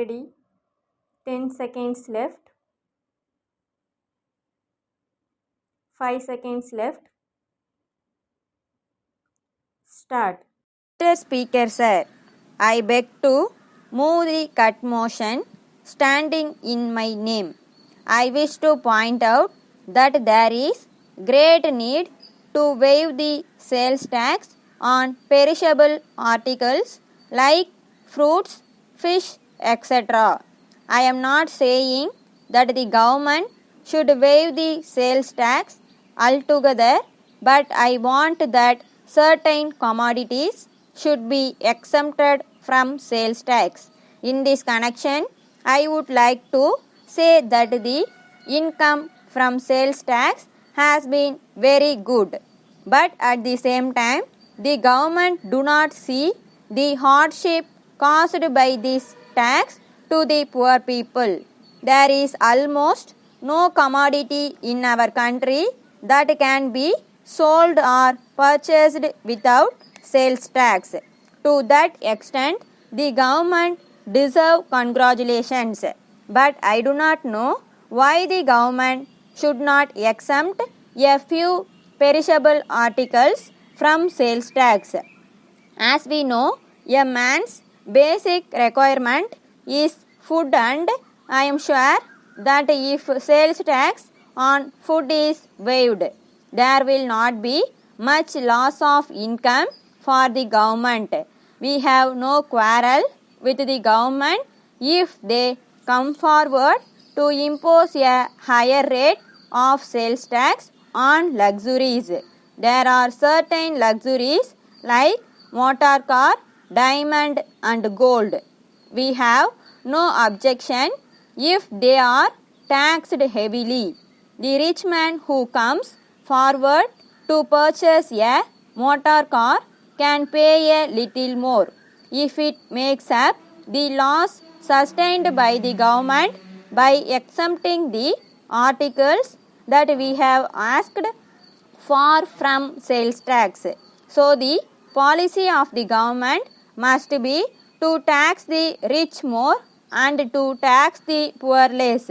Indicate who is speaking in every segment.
Speaker 1: ready. 10 seconds left. 5 seconds left. Start.
Speaker 2: Mr. Speaker, sir, I beg to move the cut motion standing in my name. I wish to point out that there is great need to waive the sales tax on perishable articles like fruits, fish, etc. I am not saying that the government should waive the sales tax altogether, but I want that certain commodities should be exempted from sales tax. In this connection, I would like to say that the income from sales tax has been very good, but at the same time, the government do not see the hardship caused by this tax to the poor people. There is almost no commodity in our country that can be sold or purchased without sales tax. To that extent, the government deserve congratulations. But I do not know why the government should not exempt a few perishable articles from sales tax. As we know, a man's basic requirement is food, and I am sure that if sales tax on food is waived, there will not be much loss of income for the government. We have no quarrel with the government if they come forward to impose a higher rate of sales tax on luxuries. There are certain luxuries like motor car, diamond and gold. We have no objection if they are taxed heavily. The rich man who comes forward to purchase a motor car can pay a little more if it makes up the loss sustained by the government by exempting the articles that we have asked for from sales tax. So the policy of the government must be to tax the rich more and to tax the poor less.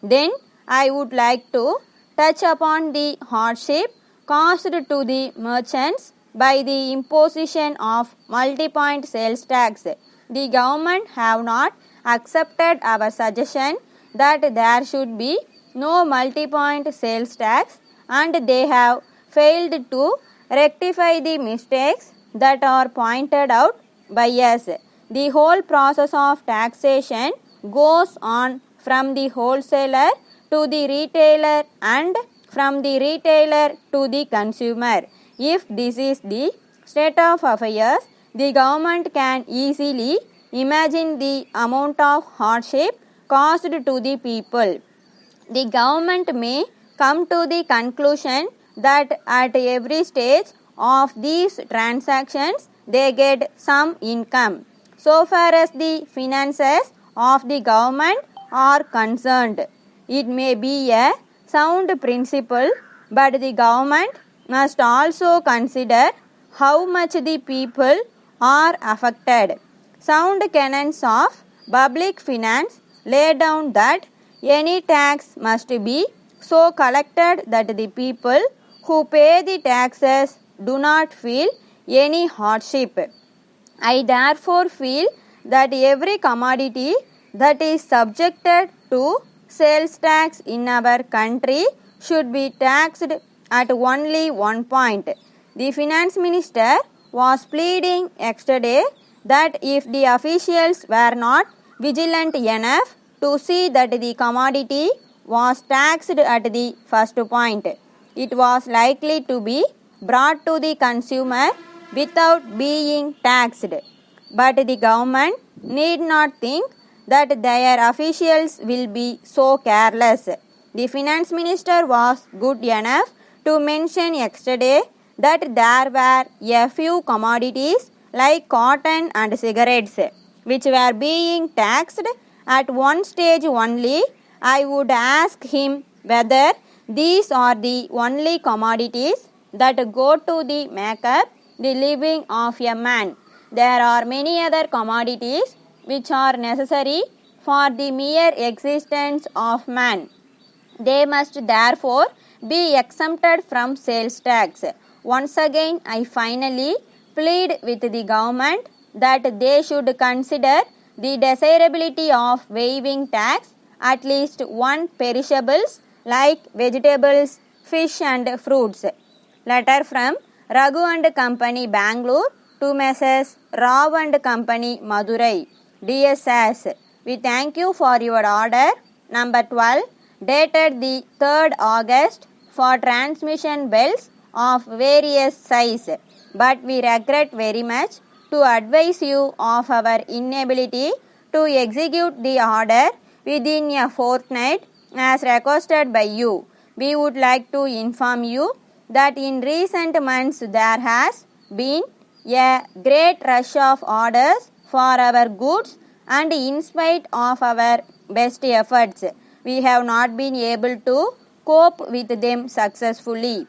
Speaker 2: Then I would like to touch upon the hardship caused to the merchants by the imposition of multi-point sales tax. The government have not accepted our suggestion that there should be no multi-point sales tax, and they have failed to rectify the mistakes that are pointed out by us. The whole process of taxation goes on from the wholesaler to the retailer and from the retailer to the consumer. If this is the state of affairs, the government can easily imagine the amount of hardship caused to the people. The government may come to the conclusion that at every stage of these transactions they get some income. So far as the finances of the government are concerned, it may be a sound principle, but the government must also consider how much the people are affected. Sound canons of public finance lay down that any tax must be so collected that the people who pay the taxes do not feel any hardship. I therefore feel that every commodity that is subjected to sales tax in our country should be taxed at only one point. The finance minister was pleading yesterday that if the officials were not vigilant enough to see that the commodity was taxed at the first point, it was likely to be brought to the consumer without being taxed. But the government need not think that their officials will be so careless. The finance minister was good enough to mention yesterday that there were a few commodities like cotton and cigarettes which were being taxed at one stage only. I would ask him whether these are the only commodities that go to the make-up the living of a man. There are many other commodities which are necessary for the mere existence of man. They must therefore be exempted from sales tax. Once again, I finally plead with the government that they should consider the desirability of waiving tax at least on perishables like vegetables, fish and fruits. Letter from Raghu and Company, Bangalore to Messrs. Rao and Company, Madurai. Dear Sirs, we thank you for your order number 12 dated the 3rd August for transmission bells of various size, but we regret very much to advise you of our inability to execute the order within a fortnight as requested by you. We would like to inform you that in recent months there has been a great rush of orders for our goods, and in spite of our best efforts, we have not been able to cope with them successfully.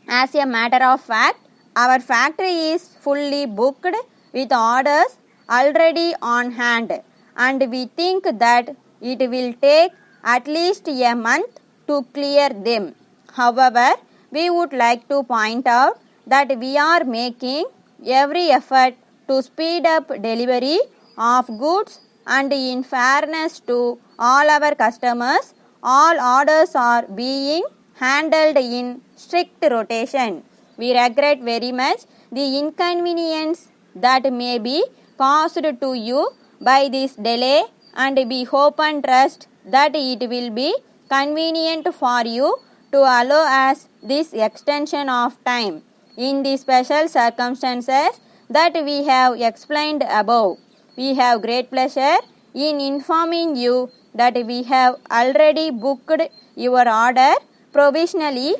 Speaker 2: As a matter of fact, our factory is fully booked with orders already on hand, and we think that it will take at least a month to clear them. However, we would like to point out that we are making every effort to speed up delivery of goods, and in fairness to all our customers, all orders are being handled in strict rotation. We regret very much the inconvenience that may be caused to you by this delay, and we hope and trust that it will be convenient for you to allow us this extension of time in the special circumstances that we have explained above. We have great pleasure in informing you that we have already booked your order provisionally,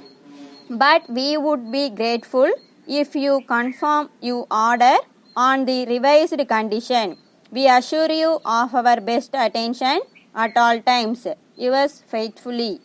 Speaker 2: but we would be grateful if you confirm your order on the revised condition. We assure you of our best attention at all times. Yours faithfully.